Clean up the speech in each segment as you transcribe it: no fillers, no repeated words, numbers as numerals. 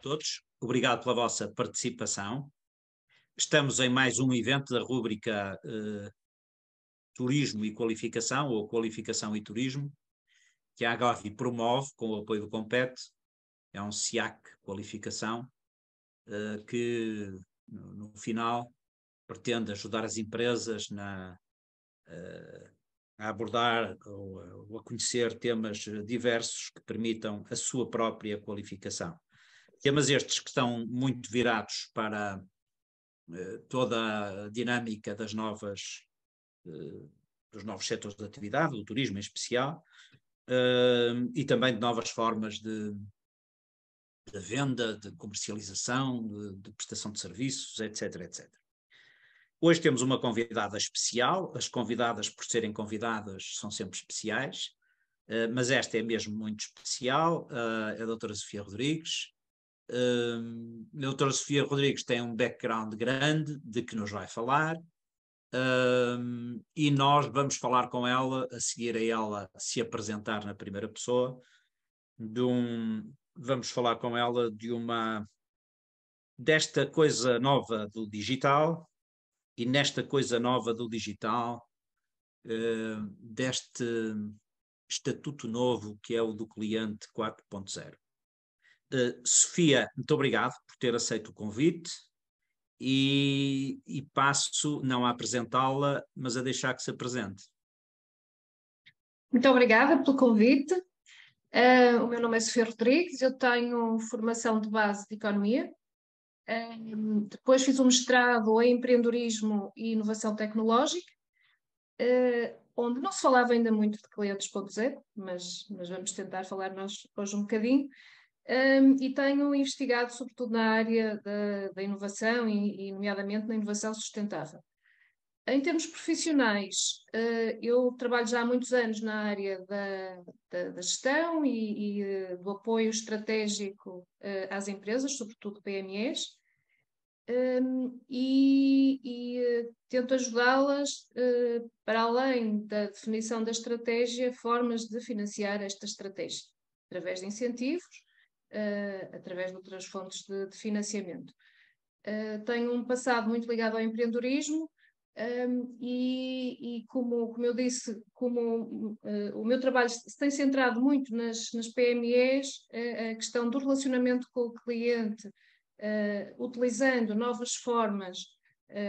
todos. Obrigado pela vossa participação. Estamos em mais um evento da rúbrica Turismo e Qualificação, ou Qualificação e Turismo, que a Agavi promove com o apoio do Compete. É um SIAC Qualificação que, no final, pretende ajudar as empresas a abordar ou a conhecer temas diversos que permitam a sua própria qualificação. Temas estes que estão muito virados para toda a dinâmica dos novos setores de atividade, do turismo em especial, e também de novas formas de venda, de comercialização, de prestação de serviços, etc, etc. Hoje temos uma convidada especial. As convidadas, por serem convidadas, são sempre especiais, mas esta é mesmo muito especial. É a doutora Sofia Rodrigues. A doutora Sofia Rodrigues tem um background grande de que nos vai falar, e nós vamos falar com ela, a seguir a ela se apresentar na primeira pessoa, vamos falar com ela desta coisa nova do digital, e nesta coisa nova do digital, deste estatuto novo que é o do cliente 4.0. Sofia, muito obrigado por ter aceito o convite e passo não a apresentá-la, mas a deixar que se apresente. Muito obrigada pelo convite. O meu nome é Sofia Rodrigues, eu tenho formação de base de Economia. Depois fiz um mestrado em Empreendedorismo e Inovação Tecnológica, onde não se falava ainda muito de clientes 4.0, mas vamos tentar falar nós hoje um bocadinho. E tenho investigado sobretudo na área da inovação e nomeadamente na inovação sustentável. Em termos profissionais, eu trabalho já há muitos anos na área da gestão e do apoio estratégico às empresas, sobretudo PMEs, e tento ajudá-las, para além da definição da estratégia, formas de financiar esta estratégia, através de incentivos, através de outras fontes de financiamento. Tenho um passado muito ligado ao empreendedorismo, e como eu disse, o meu trabalho se tem centrado muito nas PMEs, a questão do relacionamento com o cliente, utilizando novas formas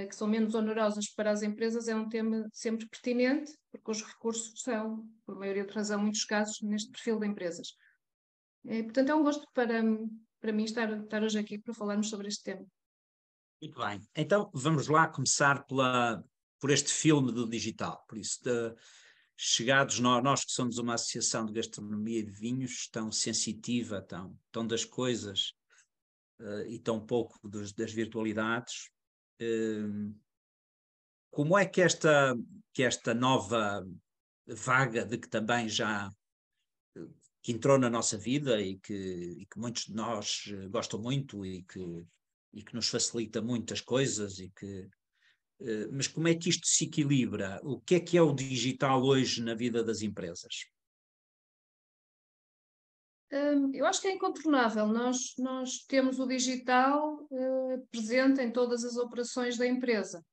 que são menos onerosas para as empresas, é um tema sempre pertinente, porque os recursos são, por maioria de razão, muitos casos, neste perfil de empresas. Portanto, é um gosto para mim estar hoje aqui para falarmos sobre este tema. Muito bem, então vamos lá começar por este filme do digital. Por isso, chegados nós que somos uma associação de gastronomia e de vinhos, tão sensitiva, tão das coisas, e tão pouco das virtualidades, como é que esta nova vaga de que também já que entrou na nossa vida e que muitos de nós gostam muito e que nos facilita muitas coisas, mas como é que isto se equilibra? O que é o digital hoje na vida das empresas? Eu acho que é incontornável. Nós temos o digital presente em todas as operações da empresa.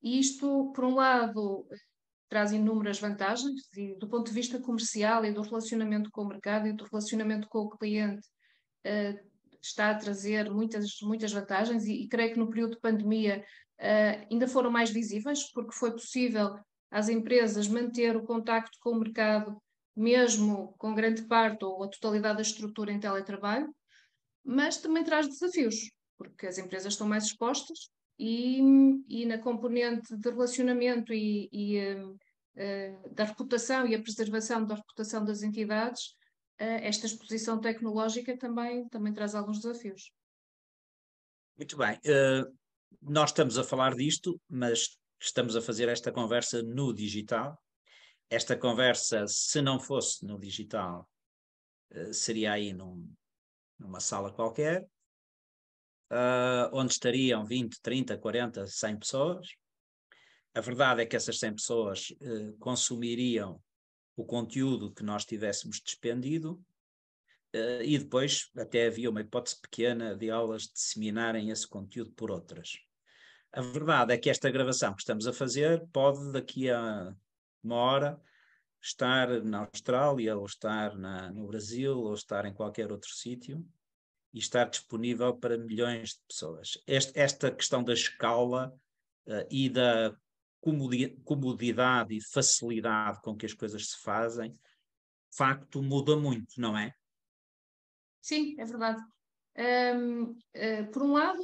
E isto, por um lado, traz inúmeras vantagens, e do ponto de vista comercial e do relacionamento com o mercado e do relacionamento com o cliente, está a trazer muitas vantagens, e creio que no período de pandemia ainda foram mais visíveis, porque foi possível às empresas manter o contacto com o mercado, mesmo com grande parte ou a totalidade da estrutura em teletrabalho, mas também traz desafios, porque as empresas estão mais expostas e na componente de relacionamento da reputação e a preservação da reputação das entidades, esta exposição tecnológica também traz alguns desafios. Muito bem. Nós estamos a falar disto, mas estamos a fazer esta conversa no digital. Esta conversa, se não fosse no digital, seria aí numa sala qualquer, onde estariam 20, 30, 40, 100 pessoas. A verdade é que essas 100 pessoas consumiriam o conteúdo que nós tivéssemos despendido, e depois até havia uma hipótese pequena de aulas disseminarem esse conteúdo por outras. A verdade é que esta gravação que estamos a fazer pode, daqui a uma hora, estar na Austrália, ou estar no Brasil, ou estar em qualquer outro sítio, e estar disponível para milhões de pessoas. Esta questão da escala e da comodidade e facilidade com que as coisas se fazem, de facto, muda muito, não é? Sim, é verdade. Por um lado,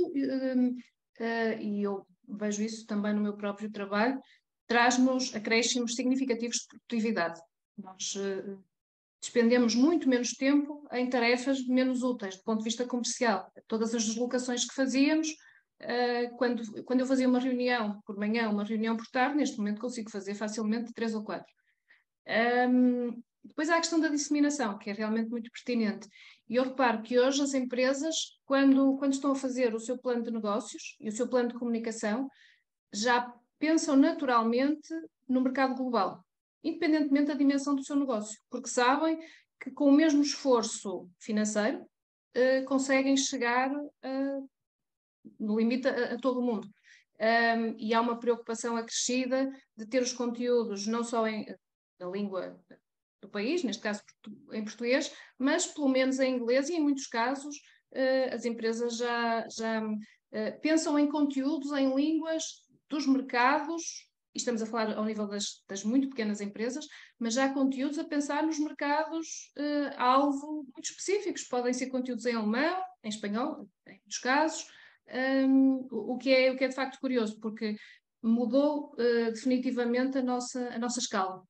e eu vejo isso também no meu próprio trabalho, traz-nos acréscimos significativos de produtividade. Nós despendemos muito menos tempo em tarefas menos úteis, do ponto de vista comercial. Todas as deslocações que fazíamos, quando eu fazia uma reunião por manhã, uma reunião por tarde, neste momento consigo fazer facilmente 3 ou 4. Depois há a questão da disseminação, que é realmente muito pertinente. E eu reparo que hoje as empresas, quando estão a fazer o seu plano de negócios e o seu plano de comunicação, já pensam naturalmente no mercado global, independentemente da dimensão do seu negócio, porque sabem que com o mesmo esforço financeiro conseguem chegar no limite a todo o mundo. E há uma preocupação acrescida de ter os conteúdos não só na língua do país, neste caso em português, mas pelo menos em inglês, e em muitos casos as empresas já pensam em conteúdos em línguas dos mercados, e estamos a falar ao nível das muito pequenas empresas, mas já há conteúdos a pensar nos mercados alvo muito específicos. Podem ser conteúdos em alemão, em espanhol, em muitos casos, o que é de facto curioso, porque mudou definitivamente a nossa escala.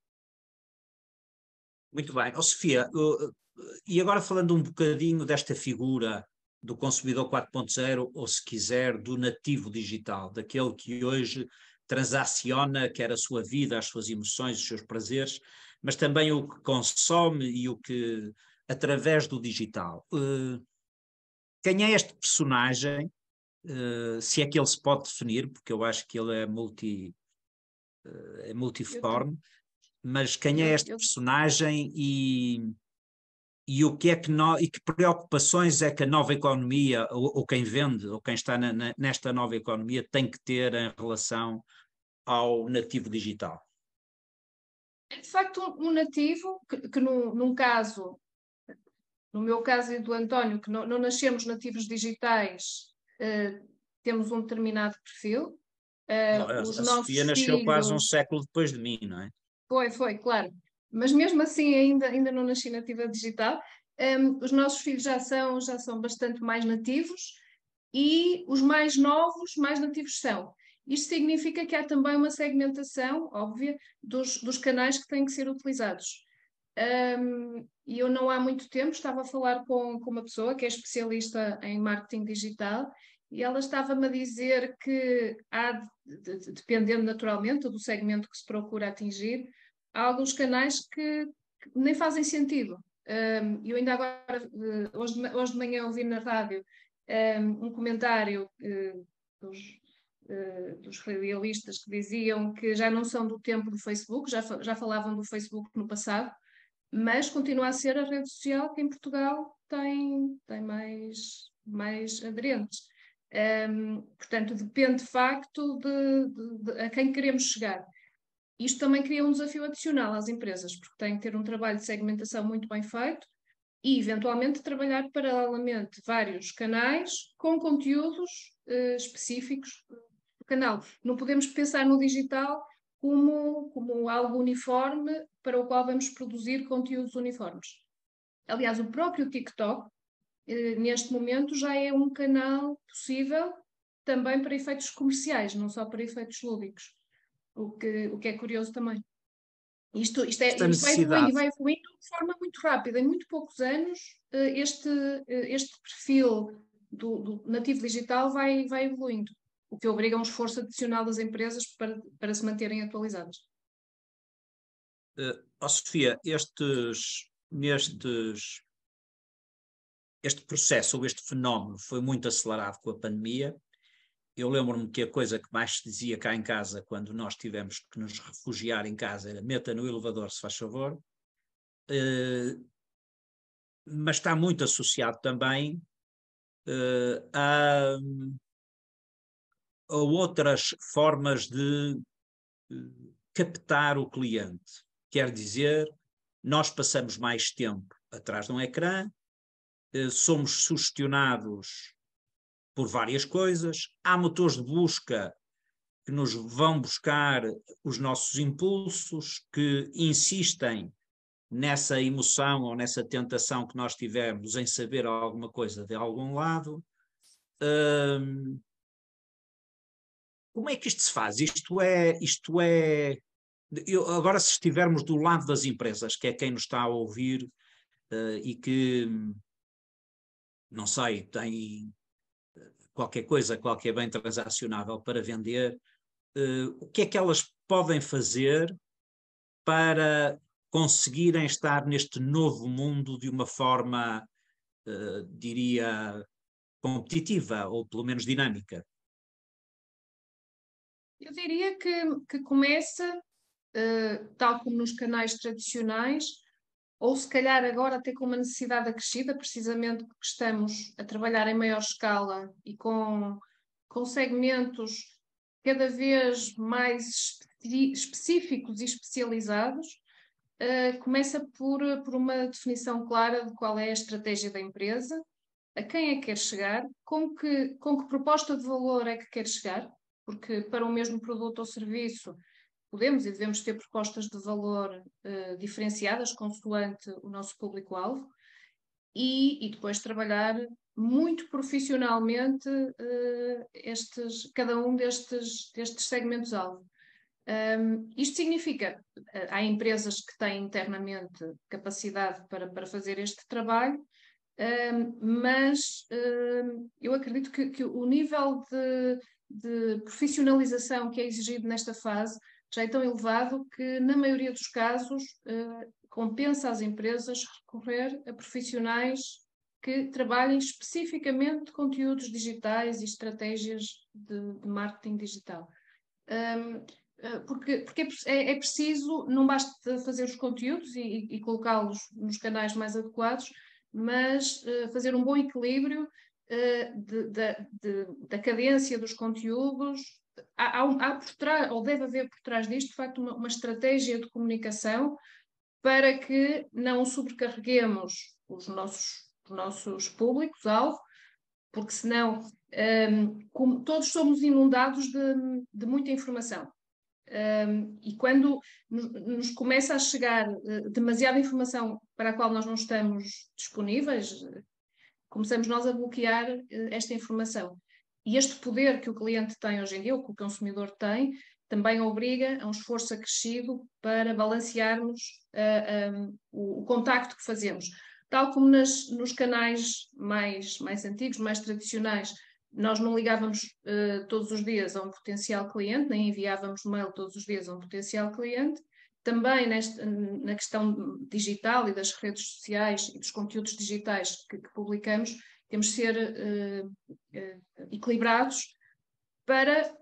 Muito bem. Sofia, e agora falando um bocadinho desta figura do consumidor 4.0, ou se quiser, do nativo digital, daquele que hoje transaciona, quer a sua vida, as suas emoções, os seus prazeres, mas também o que consome e o que, através do digital. Quem é este personagem? Se é que ele se pode definir, porque eu acho que ele é multiforme, mas quem é este personagem e o que é e que preocupações é que a nova economia, ou quem vende, ou quem está nesta nova economia tem que ter em relação ao nativo digital? É de facto um nativo que num caso, no meu caso e do António, que não nascemos nativos digitais, temos um determinado perfil. A Os Sofia nossos nasceu quase um filhos. século depois de mim, não é? Foi, claro. Mas mesmo assim ainda não nasci nativa digital. Os nossos filhos já são bastante mais nativos e os mais novos, mais nativos são. Isto significa que há também uma segmentação óbvia dos canais que têm que ser utilizados. E eu não há muito tempo estava a falar com uma pessoa que é especialista em marketing digital e ela estava-me a dizer que há, dependendo naturalmente do segmento que se procura atingir, há alguns canais que nem fazem sentido. Eu ainda agora, hoje de manhã, ouvi na rádio um comentário dos radialistas que diziam que já não são do tempo do Facebook, já falavam do Facebook no passado, mas continua a ser a rede social que em Portugal tem mais aderentes. Portanto, depende de facto de a quem queremos chegar. Isto também cria um desafio adicional às empresas, porque têm que ter um trabalho de segmentação muito bem feito e, eventualmente, trabalhar paralelamente vários canais com conteúdos específicos do canal. Não podemos pensar no digital como algo uniforme para o qual vamos produzir conteúdos uniformes. Aliás, o próprio TikTok, neste momento, já é um canal possível também para efeitos comerciais, não só para efeitos lúdicos, o que é curioso também. Isto Esta vai necessidade. evoluindo de forma muito rápida. Em muito poucos anos, este perfil do nativo digital vai evoluindo, o que obriga a um esforço adicional das empresas para se manterem atualizadas. Sofia, este processo ou este fenómeno foi muito acelerado com a pandemia. Eu lembro-me que a coisa que mais se dizia cá em casa quando nós tivemos que nos refugiar em casa era: meta no elevador, se faz favor. mas está muito associado também a outras formas de captar o cliente. Quer dizer, nós passamos mais tempo atrás de um ecrã, somos sugestionados por várias coisas, há motores de busca que nos vão buscar os nossos impulsos, que insistem nessa emoção ou nessa tentação que nós tivemos em saber alguma coisa de algum lado. Como é que isto se faz? Agora, se estivermos do lado das empresas, que é quem nos está a ouvir e que, não sei, tem qualquer coisa, qualquer bem transacionável para vender, o que é que elas podem fazer para conseguirem estar neste novo mundo de uma forma, diria, competitiva ou pelo menos dinâmica? Eu diria que começa, tal como nos canais tradicionais, ou se calhar agora até com uma necessidade acrescida, precisamente porque estamos a trabalhar em maior escala e com segmentos cada vez mais específicos e especializados, começa por uma definição clara de qual é a estratégia da empresa, a quem é que quer chegar, com que proposta de valor é que quer chegar, porque para o mesmo produto ou serviço podemos e devemos ter propostas de valor diferenciadas consoante o nosso público-alvo e depois trabalhar muito profissionalmente cada um destes segmentos-alvo. Isto significa, há empresas que têm internamente capacidade para fazer este trabalho, mas eu acredito que o nível de profissionalização que é exigido nesta fase já é tão elevado que, na maioria dos casos, compensa às empresas recorrer a profissionais que trabalhem especificamente conteúdos digitais e estratégias de marketing digital. Porque é preciso, não basta fazer os conteúdos e colocá-los nos canais mais adequados, mas fazer um bom equilíbrio da cadência dos conteúdos. Há por trás, ou deve haver por trás disto, de facto, uma estratégia de comunicação para que não sobrecarreguemos os nossos públicos-alvo, porque senão como todos somos inundados de muita informação. E quando nos começa a chegar demasiada informação para a qual nós não estamos disponíveis, começamos nós a bloquear esta informação. E este poder que o cliente tem hoje em dia, ou que o consumidor tem, também obriga a um esforço acrescido para balancearmos o contacto que fazemos. Tal como nos canais mais antigos, mais tradicionais, nós não ligávamos todos os dias a um potencial cliente, nem enviávamos mail todos os dias a um potencial cliente. Também na questão digital e das redes sociais e dos conteúdos digitais que publicamos, temos de ser equilibrados para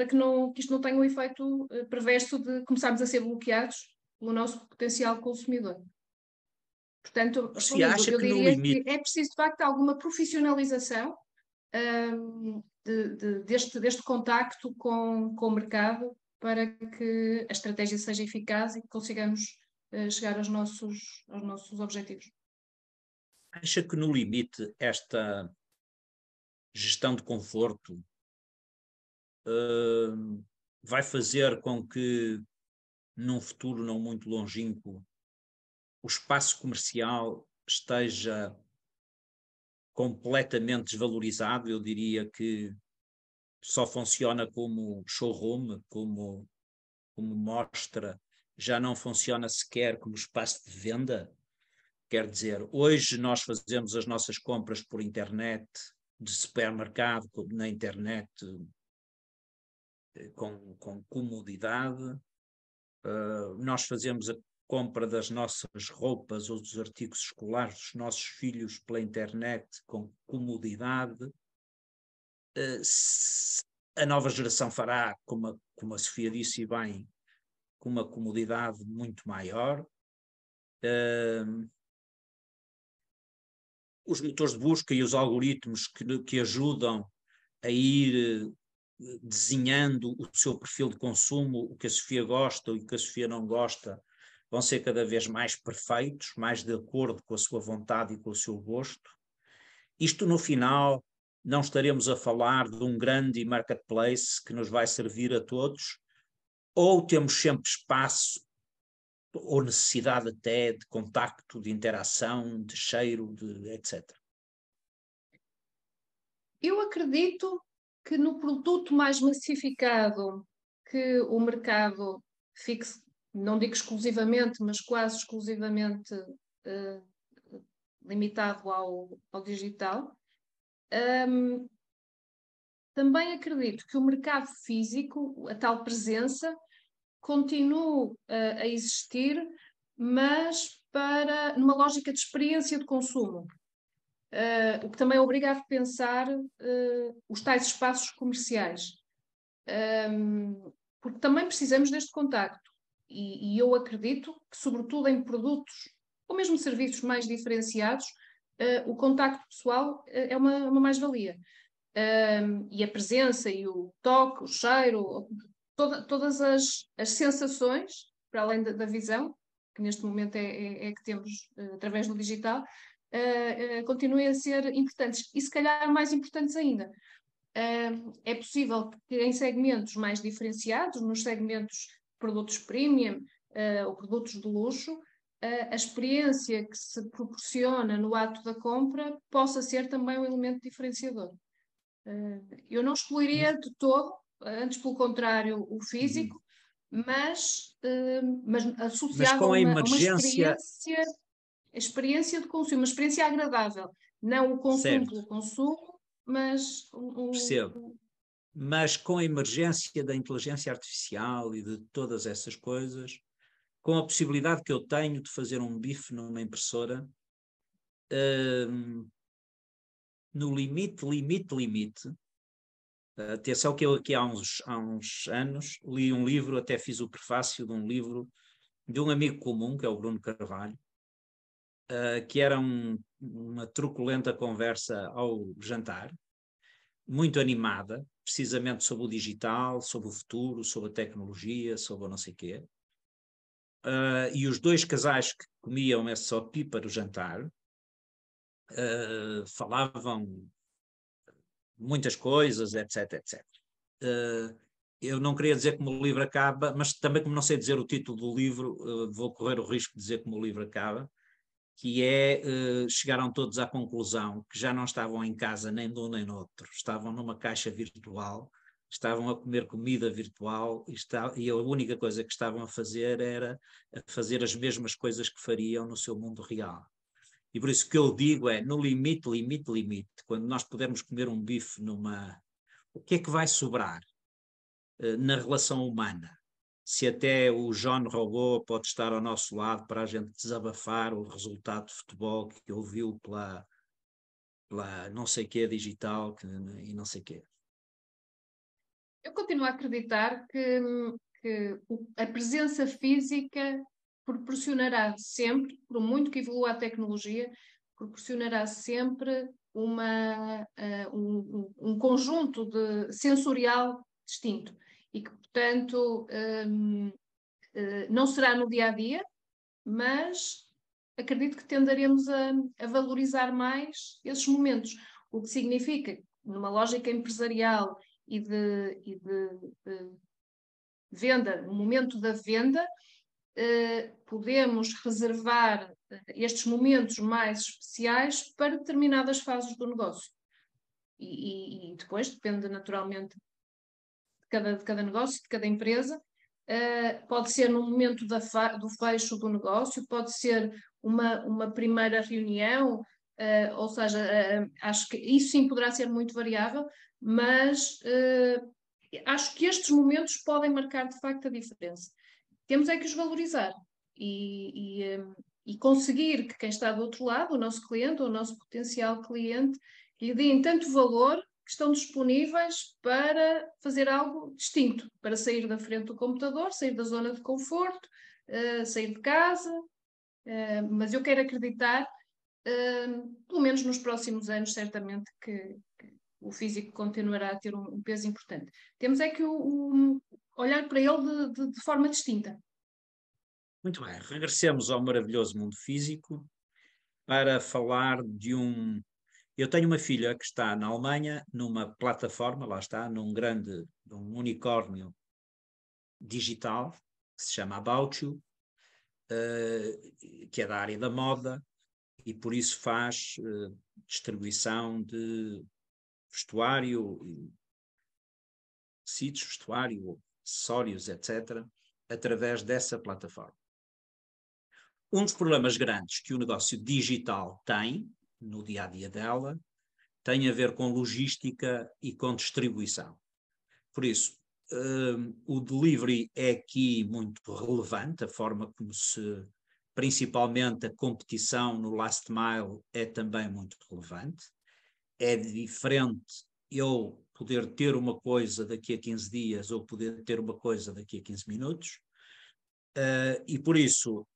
que isto não tenha um efeito perverso de começarmos a ser bloqueados pelo nosso potencial consumidor. Portanto, Se acha eu que no diria limite... que é preciso, de facto, alguma profissionalização deste contacto com o mercado para que a estratégia seja eficaz e que consigamos chegar aos nossos objetivos. Acha que no limite esta gestão de conforto vai fazer com que num futuro não muito longínquo o espaço comercial esteja completamente desvalorizado? Eu diria que só funciona como showroom, como mostra, já não funciona sequer como espaço de venda. Quer dizer, hoje nós fazemos as nossas compras por internet, de supermercado, na internet, com comodidade. Nós fazemos a compra das nossas roupas ou dos artigos escolares dos nossos filhos pela internet com comodidade. A nova geração fará, como a Sofia disse bem, com uma comodidade muito maior. os motores de busca e os algoritmos que ajudam a ir desenhando o seu perfil de consumo, o que a Sofia gosta e o que a Sofia não gosta, vão ser cada vez mais perfeitos, mais de acordo com a sua vontade e com o seu gosto. Isto, no final, não estaremos a falar de um grande marketplace que nos vai servir a todos, ou temos sempre espaço ou necessidade até de contacto, de interação, de cheiro, etc. Eu acredito que no produto mais massificado que o mercado fixe, não digo exclusivamente, mas quase exclusivamente limitado ao digital, também acredito que o mercado físico, a tal presença, continue a existir, mas numa lógica de experiência de consumo. O que também obriga a repensar os tais espaços comerciais. Porque também precisamos deste contacto. E eu acredito que, sobretudo em produtos ou mesmo serviços mais diferenciados, o contacto pessoal é uma mais-valia. E a presença e o toque, o cheiro, todas as sensações, para além da visão, que neste momento é que temos através do digital, continuem a ser importantes e se calhar mais importantes ainda. É possível que em segmentos mais diferenciados, nos segmentos de produtos premium ou produtos de luxo, a experiência que se proporciona no ato da compra possa ser também um elemento diferenciador. Eu não excluiria de todo, antes pelo contrário, o físico, mas associado com a a uma experiência de consumo, uma experiência agradável. Não o consumo certo, pelo consumo, mas percebo. Mas com a emergência da inteligência artificial e de todas essas coisas, com a possibilidade que eu tenho de fazer um bife numa impressora, no limite, atenção que eu aqui há uns anos li um livro, até fiz o prefácio de um livro de um amigo comum, que é o Bruno Carvalho, que era uma truculenta conversa ao jantar, muito animada, precisamente sobre o digital, sobre o futuro, sobre a tecnologia, sobre o não sei quê. E os dois casais que comiam esse opíparo jantar falavam muitas coisas, etc. Eu não queria dizer como o livro acaba, mas também como não sei dizer o título do livro, vou correr o risco de dizer como o livro acaba, que é, chegaram todos à conclusão que já não estavam em casa nem de um nem no outro, estavam numa caixa virtual, estavam a comer comida virtual e a única coisa que estavam a fazer era a fazer as mesmas coisas que fariam no seu mundo real. E por isso o que eu digo é, no limite, quando nós pudermos comer um bife o que é que vai sobrar na relação humana? Se até o John Robô pode estar ao nosso lado para a gente desabafar o resultado de futebol que ouviu pela não sei quê digital e não sei quê. Eu continuo a acreditar que a presença física proporcionará sempre, por muito que evolua a tecnologia, proporcionará sempre um conjunto sensorial distinto e que, portanto, não será no dia a dia, mas acredito que tenderemos a valorizar mais esses momentos, o que significa, numa lógica empresarial e de venda, no momento da venda, podemos reservar estes momentos mais especiais para determinadas fases do negócio. E depois depende naturalmente de cada negócio, de cada empresa. Pode ser no momento do fecho do negócio, pode ser uma primeira reunião, ou seja, acho que isso sim poderá ser muito variável, mas acho que estes momentos podem marcar de facto a diferença. Temos é que os valorizar e conseguir que quem está do outro lado, o nosso cliente, ou o nosso potencial cliente, lhe deem tanto valor que estão disponíveis para fazer algo distinto, para sair da frente do computador, sair da zona de conforto, sair de casa. Mas eu quero acreditar pelo menos nos próximos anos, certamente que o físico continuará a ter um peso importante. Temos é que olhar para ele de forma distinta. Muito bem, regressemos ao maravilhoso mundo físico para falar de um... Eu tenho uma filha que está na Alemanha, numa plataforma, lá está, num unicórnio digital, que se chama About You, que é da área da moda, e por isso faz distribuição de vestuário, tecidos, vestuário, acessórios, etc., através dessa plataforma. Um dos problemas grandes que o negócio digital tem, no dia-a-dia dela, tem a ver com logística e com distribuição. Por isso, o delivery é aqui muito relevante, a forma como principalmente a competição no last mile é também muito relevante. É diferente eu poder ter uma coisa daqui a 15 dias ou poder ter uma coisa daqui a 15 minutos. E por isso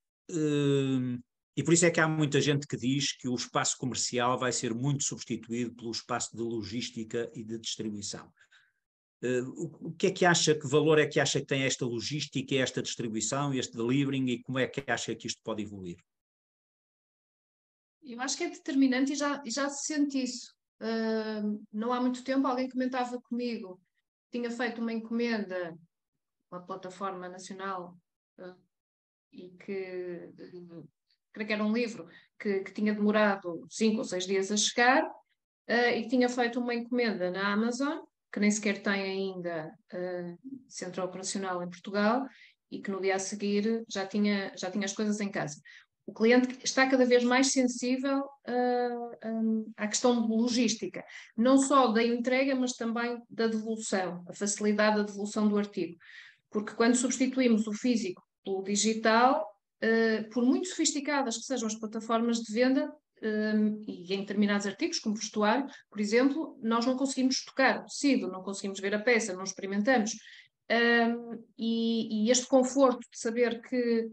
é que há muita gente que diz que o espaço comercial vai ser muito substituído pelo espaço de logística e de distribuição. O que é que acha, que valor é que acha que tem esta logística, esta distribuição, este delivering, e como é que acha que isto pode evoluir? Eu acho que é determinante e já se sente isso. Não há muito tempo alguém comentava comigo, tinha feito uma encomenda, uma plataforma nacional, e que creio que era um livro que tinha demorado 5 ou 6 dias a chegar, e que tinha feito uma encomenda na Amazon, que nem sequer tem ainda centro operacional em Portugal, e que no dia a seguir já tinha as coisas em casa. O cliente está cada vez mais sensível à questão de logística, não só da entrega, mas também da devolução, a facilidade da devolução do artigo. Porque quando substituímos o físico pelo digital, por muito sofisticadas que sejam as plataformas de venda, e em determinados artigos, como vestuário, por exemplo, nós não conseguimos tocar o tecido, não conseguimos ver a peça, não experimentamos. E este conforto de saber que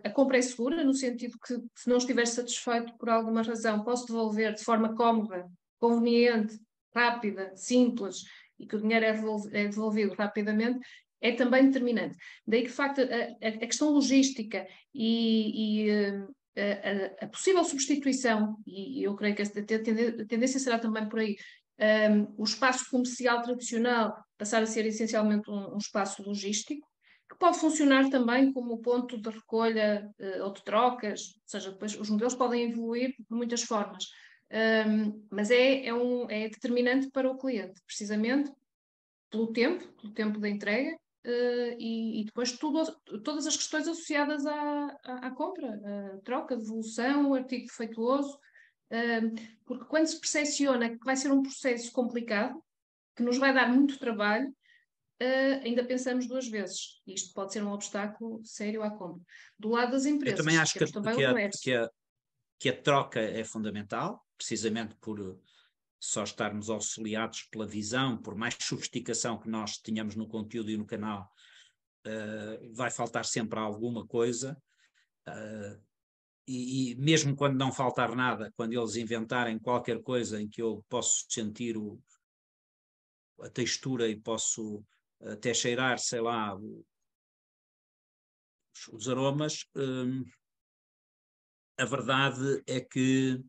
a compra é segura, no sentido que, se não estiver satisfeito por alguma razão, posso devolver de forma cómoda, conveniente, rápida, simples, e que o dinheiro é devolvido rapidamente, é também determinante. Daí que, de facto, a questão logística e a possível substituição, e eu creio que a tendência será também por aí, o espaço comercial tradicional passar a ser essencialmente um espaço logístico, que pode funcionar também como ponto de recolha ou de trocas, ou seja, depois os modelos podem evoluir de muitas formas, mas é determinante para o cliente, precisamente pelo tempo da entrega, e depois todas as questões associadas à compra, a troca, devolução, o artigo defeituoso, porque quando se percepciona que vai ser um processo complicado, que nos vai dar muito trabalho, ainda pensamos 2 vezes. Isto pode ser um obstáculo sério à compra. Do lado das Eu empresas, também acho temos também o comércio. que a troca é fundamental, precisamente por só estarmos auxiliados pela visão, por mais sofisticação que nós tenhamos no conteúdo e no canal, vai faltar sempre alguma coisa, e mesmo quando não faltar nada, quando eles inventarem qualquer coisa em que eu posso sentir a textura e posso até cheirar, sei lá, os aromas, a verdade é que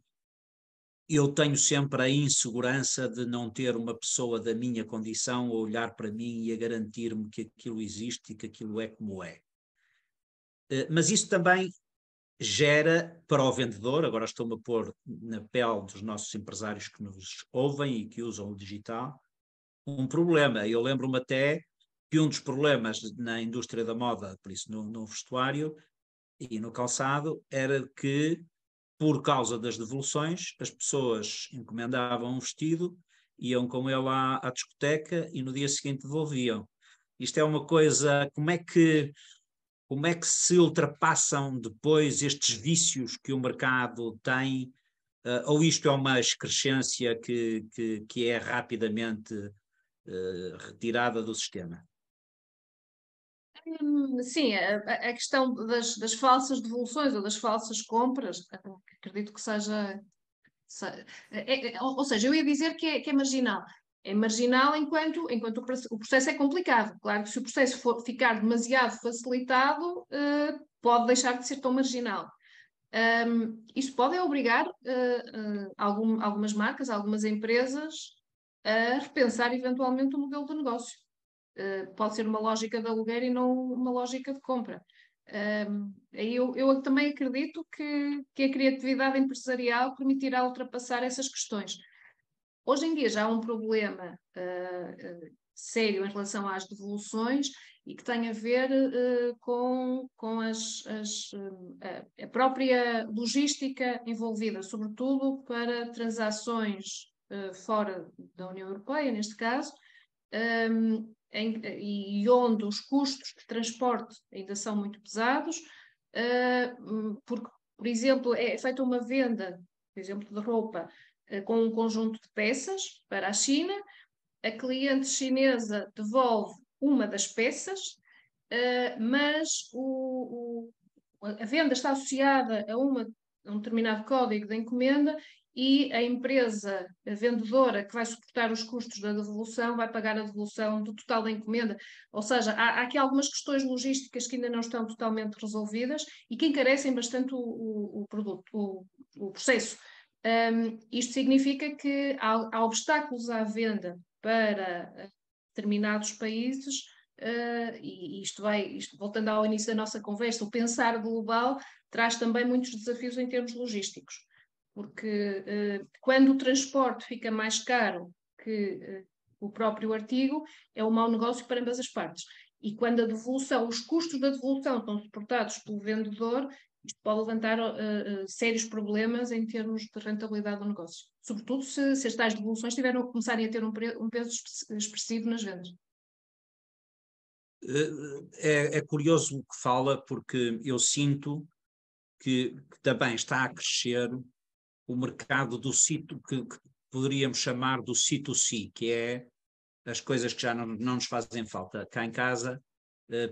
eu tenho sempre a insegurança de não ter uma pessoa da minha condição a olhar para mim e a garantir-me que aquilo existe e que aquilo é como é. Mas isso também gera para o vendedor, agora estou-me a pôr na pele dos nossos empresários que nos ouvem e que usam o digital, um problema. Eu lembro-me até que um dos problemas na indústria da moda, por isso no vestuário e no calçado, era que, por causa das devoluções, as pessoas encomendavam um vestido, iam com ele à discoteca e no dia seguinte devolviam. Isto é uma coisa, como é que se ultrapassam depois estes vícios que o mercado tem, ou isto é uma excrescência que é rapidamente retirada do sistema? Sim, a questão das falsas devoluções ou das falsas compras, acredito que seja. Ou seja, eu ia dizer que é marginal. É marginal enquanto o processo é complicado. Claro que se o processo for ficar demasiado facilitado, pode deixar de ser tão marginal. Isto pode obrigar algumas marcas, algumas empresas a repensar eventualmente o modelo de negócio. Pode ser uma lógica de aluguer e não uma lógica de compra. Eu também acredito que a criatividade empresarial permitirá ultrapassar essas questões. Hoje em dia já há um problema sério em relação às devoluções e que tem a ver com a própria logística envolvida, sobretudo para transações fora da União Europeia, neste caso, e onde os custos de transporte ainda são muito pesados, porque, por exemplo, é feita uma venda, por exemplo, de roupa com um conjunto de peças para a China, a cliente chinesa devolve uma das peças, mas a venda está associada a um determinado código de encomenda e a empresa vendedora que vai suportar os custos da devolução vai pagar a devolução do total da encomenda. Ou seja, há aqui algumas questões logísticas que ainda não estão totalmente resolvidas e que encarecem bastante o produto, o processo. Isto significa que há obstáculos à venda para determinados países, e isto voltando ao início da nossa conversa, o pensar global traz também muitos desafios em termos logísticos, porque quando o transporte fica mais caro que o próprio artigo, é um mau negócio para ambas as partes. E quando a devolução, os custos da devolução estão suportados pelo vendedor, isto pode levantar sérios problemas em termos de rentabilidade do negócio. Sobretudo se as tais devoluções começarem a ter um peso expressivo nas vendas. É curioso o que fala, porque eu sinto que também está a crescer o mercado do sítio que poderíamos chamar do C2C, que é as coisas que já não nos fazem falta cá em casa,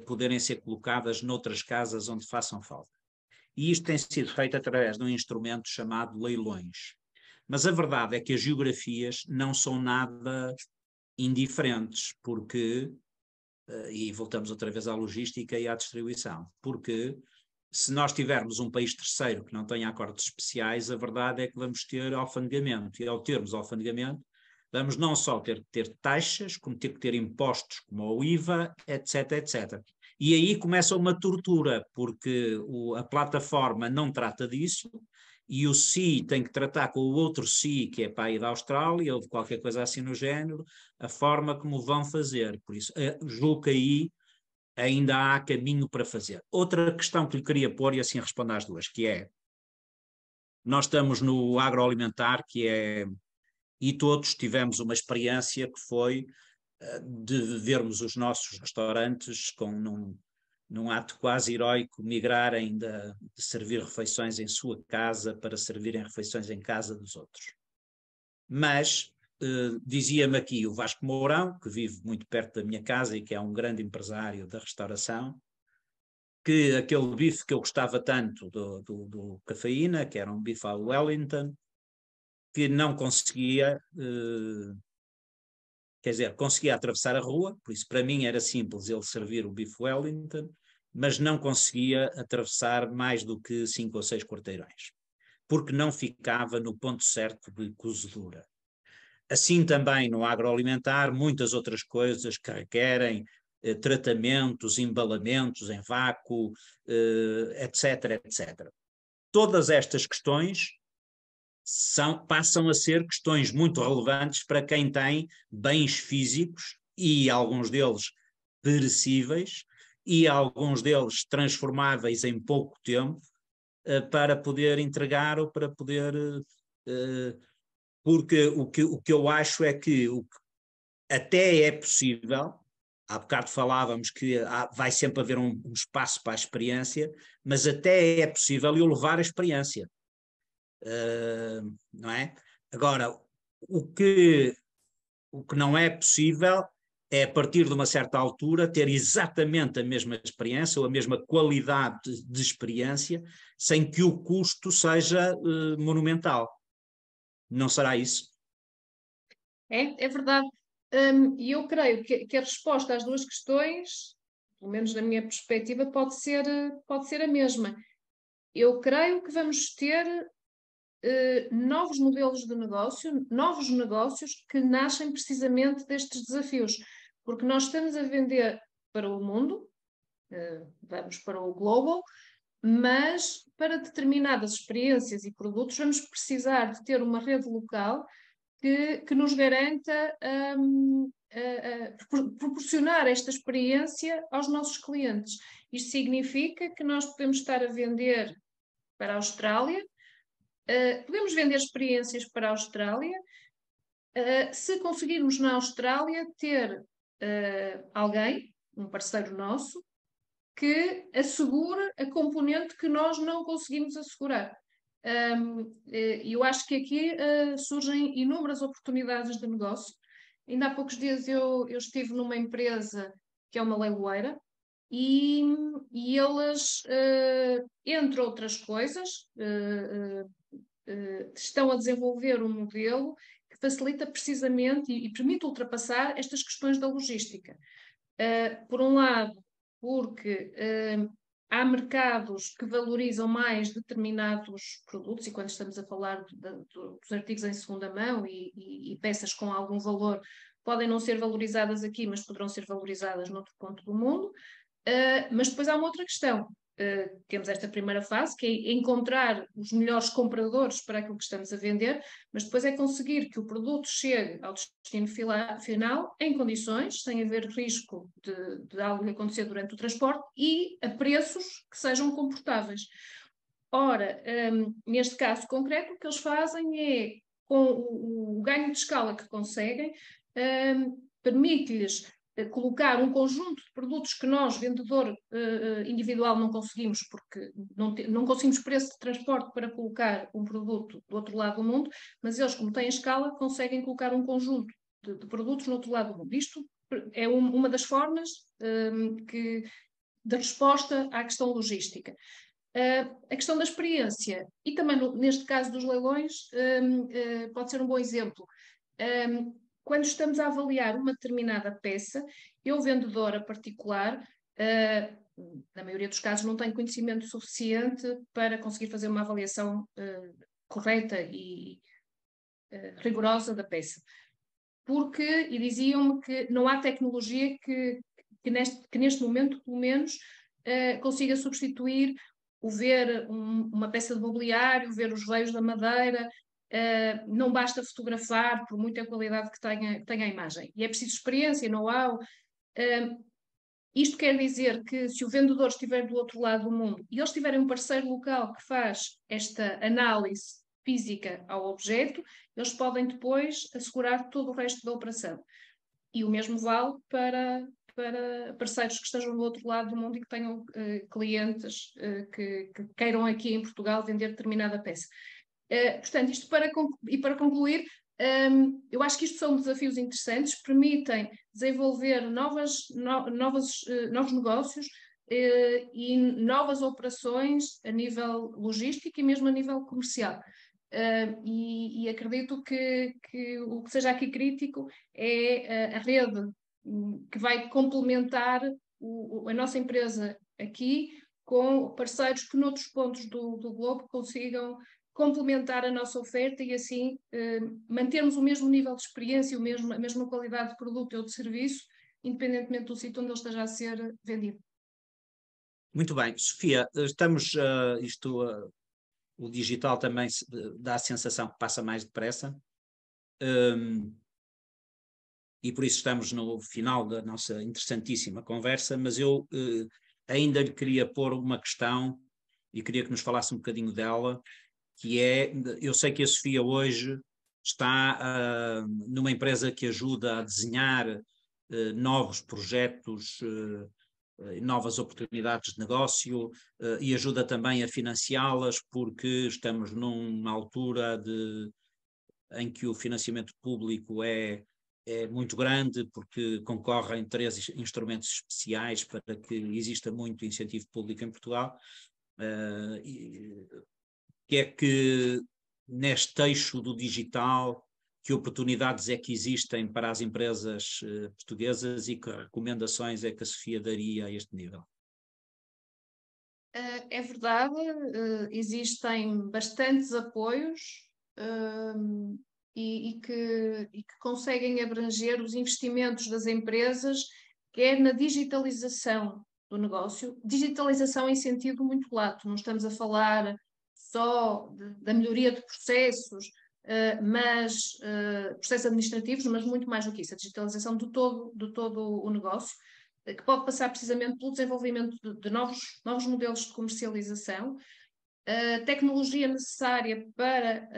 poderem ser colocadas noutras casas onde façam falta. E isto tem sido feito através de um instrumento chamado leilões. Mas a verdade é que as geografias não são nada indiferentes, porque, e voltamos outra vez à logística e à distribuição, porque se nós tivermos um país terceiro que não tenha acordos especiais, a verdade é que vamos ter alfandegamento, e ao termos alfandegamento, vamos não só ter que ter taxas, como ter que ter impostos como o IVA, etc, etc. E aí começa uma tortura, porque a plataforma não trata disso, e o SI tem que tratar com o outro SI, que é para ir da Austrália, ou qualquer coisa assim no género, a forma como vão fazer. Por isso, julgo que aí ainda há caminho para fazer. Outra questão que lhe queria pôr, e assim respondo às duas, que é, nós estamos no agroalimentar, e todos tivemos uma experiência que foi de vermos os nossos restaurantes num ato quase heroico migrarem de servir refeições em sua casa para servirem refeições em casa dos outros. Mas dizia-me aqui o Vasco Mourão, que vive muito perto da minha casa e que é um grande empresário da restauração, que aquele bife que eu gostava tanto do Cafeína, que era um bife à Wellington, que não conseguia, quer dizer, conseguia atravessar a rua, por isso para mim era simples ele servir o bife Wellington, mas não conseguia atravessar mais do que 5 ou 6 quarteirões, porque não ficava no ponto certo de cozedura. Assim também no agroalimentar, muitas outras coisas que requerem tratamentos, embalamentos em vácuo, etc, etc. Todas estas questões passam a ser questões muito relevantes para quem tem bens físicos e alguns deles perecíveis e alguns deles transformáveis em pouco tempo para poder entregar ou para poder... porque o que eu acho é que até é possível, há bocado falávamos que vai sempre haver um espaço para a experiência, mas até é possível eu levar a experiência. Não é? Agora, o que não é possível é a partir de uma certa altura ter exatamente a mesma experiência ou a mesma qualidade de experiência, sem que o custo seja monumental. Não será isso? É verdade. E eu creio que a resposta às duas questões, pelo menos na minha perspectiva, pode ser a mesma. Eu creio que vamos ter novos modelos de negócio, novos negócios que nascem precisamente destes desafios, porque nós estamos a vender para o mundo, vamos para o global, mas para determinadas experiências e produtos vamos precisar de ter uma rede local que nos garanta proporcionar esta experiência aos nossos clientes. Isto significa que nós podemos estar a vender para a Austrália, podemos vender experiências para a Austrália, se conseguirmos na Austrália ter alguém, um parceiro nosso, que assegure a componente que nós não conseguimos assegurar. Eu acho que aqui surgem inúmeras oportunidades de negócio. Ainda há poucos dias eu estive numa empresa que é uma leiloeira e eles, entre outras coisas, estão a desenvolver um modelo que facilita precisamente e permite ultrapassar estas questões da logística. Por um lado, porque há mercados que valorizam mais determinados produtos, e quando estamos a falar dos artigos em segunda mão e peças com algum valor, podem não ser valorizadas aqui, mas poderão ser valorizadas noutro ponto do mundo. Mas depois há uma outra questão. Temos esta primeira fase, que é encontrar os melhores compradores para aquilo que estamos a vender, mas depois é conseguir que o produto chegue ao destino final em condições, sem haver risco de algo acontecer durante o transporte e a preços que sejam confortáveis. Ora, neste caso concreto, o que eles fazem é, com o ganho de escala que conseguem, permite-lhes colocar um conjunto de produtos que nós, vendedor individual, não conseguimos, porque não conseguimos preço de transporte para colocar um produto do outro lado do mundo, mas eles, como têm escala, conseguem colocar um conjunto de produtos no outro lado do mundo. Isto é uma das formas de resposta à questão logística. A questão da experiência, e também neste caso dos leilões, pode ser um bom exemplo. Quando estamos a avaliar uma determinada peça, eu, vendedora particular, na maioria dos casos não tenho conhecimento suficiente para conseguir fazer uma avaliação correta e rigorosa da peça. E diziam-me que não há tecnologia que neste momento, pelo menos, consiga substituir o ver uma peça de mobiliário, ver os veios da madeira. Não basta fotografar, por muita qualidade que tenha a imagem. E é preciso experiência, know-how. Isto quer dizer que se o vendedor estiver do outro lado do mundo e eles tiverem um parceiro local que faz esta análise física ao objeto, eles podem depois assegurar todo o resto da operação. E o mesmo vale para parceiros que estejam do outro lado do mundo e que tenham clientes que queiram aqui em Portugal vender determinada peça. Portanto, isto para concluir, eu acho que isto são desafios interessantes, permitem desenvolver novos negócios e novas operações a nível logístico e mesmo a nível comercial. E acredito que o que seja aqui crítico é a rede que vai complementar a nossa empresa aqui com parceiros que noutros pontos do globo consigam complementar a nossa oferta e assim mantermos o mesmo nível de experiência, a mesma qualidade de produto ou de serviço, independentemente do sítio onde ele esteja a ser vendido. Muito bem. Sofia, estamos, o digital também dá a sensação que passa mais depressa, e por isso estamos no final da nossa interessantíssima conversa, mas eu ainda lhe queria pôr uma questão e queria que nos falasse um bocadinho dela, que é, eu sei que a Sofia hoje está numa empresa que ajuda a desenhar novos projetos, novas oportunidades de negócio e ajuda também a financiá-las, porque estamos numa altura em que o financiamento público é é muito grande, porque concorrem 3 instrumentos especiais para que exista muito incentivo público em Portugal. Que é que neste eixo do digital, que oportunidades é que existem para as empresas portuguesas e que recomendações é que a Sofia daria a este nível? É verdade, existem bastantes apoios e que conseguem abranger os investimentos das empresas, quer na digitalização do negócio, digitalização em sentido muito lato, não estamos a falar só da melhoria de processos, processos administrativos, mas muito mais do que isso, a digitalização de todo o negócio, que pode passar precisamente pelo desenvolvimento de novos modelos de comercialização, a tecnologia necessária para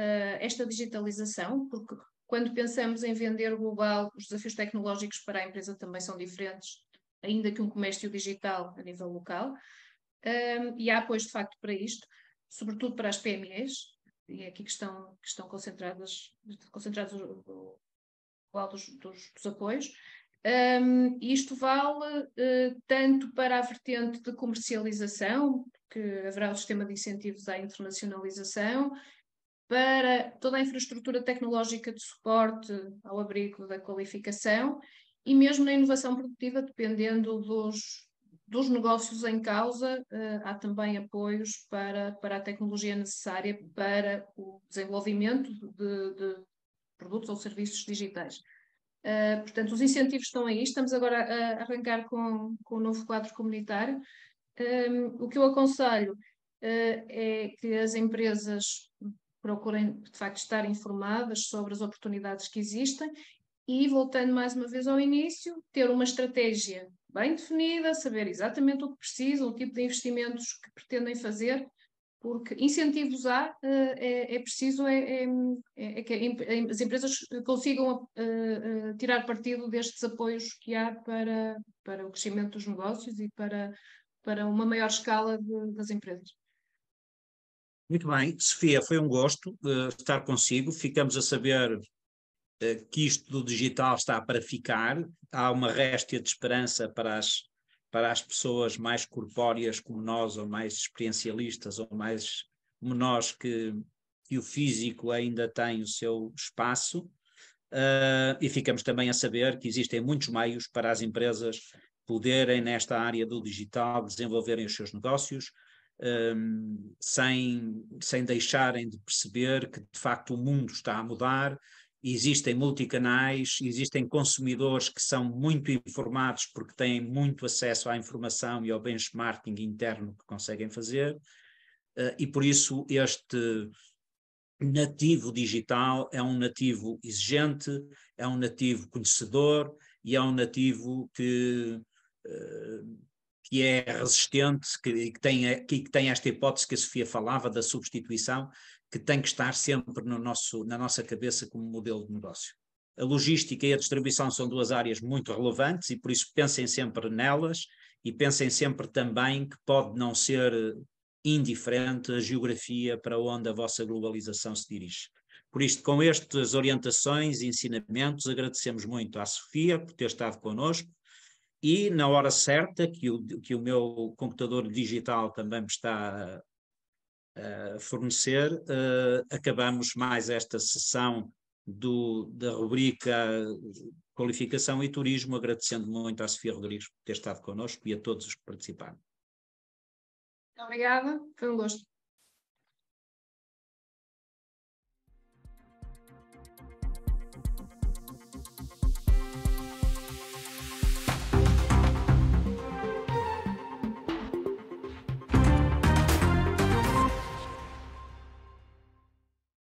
esta digitalização, porque quando pensamos em vender global, os desafios tecnológicos para a empresa também são diferentes, ainda que um comércio digital a nível local, e há apoios de facto para isto, sobretudo para as PMEs, e é aqui que estão concentrados o dos apoios. Isto vale tanto para a vertente de comercialização, que haverá o sistema de incentivos à internacionalização, para toda a infraestrutura tecnológica de suporte ao abrigo da qualificação e mesmo na inovação produtiva, dependendo dos negócios em causa, há também apoios para a tecnologia necessária para o desenvolvimento de produtos ou serviços digitais. Portanto, os incentivos estão aí, estamos agora a arrancar com o novo quadro comunitário. O que eu aconselho é que as empresas procurem, de facto, estar informadas sobre as oportunidades que existem e, voltando mais uma vez ao início, ter uma estratégia bem definida, saber exatamente o que precisam, o tipo de investimentos que pretendem fazer, porque incentivos há, é preciso que as empresas consigam tirar partido destes apoios que há para o crescimento dos negócios e para uma maior escala das empresas. Muito bem, Sofia, foi um gosto estar consigo. Ficamos a saber que isto do digital está para ficar. Há uma réstia de esperança para as pessoas mais corpóreas como nós, ou mais experiencialistas, ou mais como nós, que o físico ainda tem o seu espaço. E ficamos também a saber que existem muitos meios para as empresas poderem, nesta área do digital, desenvolverem os seus negócios, sem deixarem de perceber que, de facto, o mundo está a mudar. Existem multicanais, existem consumidores que são muito informados porque têm muito acesso à informação e ao benchmarking interno que conseguem fazer, e por isso este nativo digital é um nativo exigente, é um nativo conhecedor e é um nativo que é resistente, que tem esta hipótese que a Sofia falava da substituição, que tem que estar sempre na nossa cabeça como modelo de negócio. A logística e a distribuição são 2 áreas muito relevantes e por isso pensem sempre nelas e pensem sempre também que pode não ser indiferente a geografia para onde a vossa globalização se dirige. Por isto, com estas orientações e ensinamentos, agradecemos muito à Sofia por ter estado connosco e na hora certa, que o meu computador digital também me está a fornecer, acabamos mais esta sessão da rubrica Qualificação e Turismo, agradecendo muito à Sofia Rodrigues por ter estado connosco e a todos os que participaram. Obrigada, foi um gosto.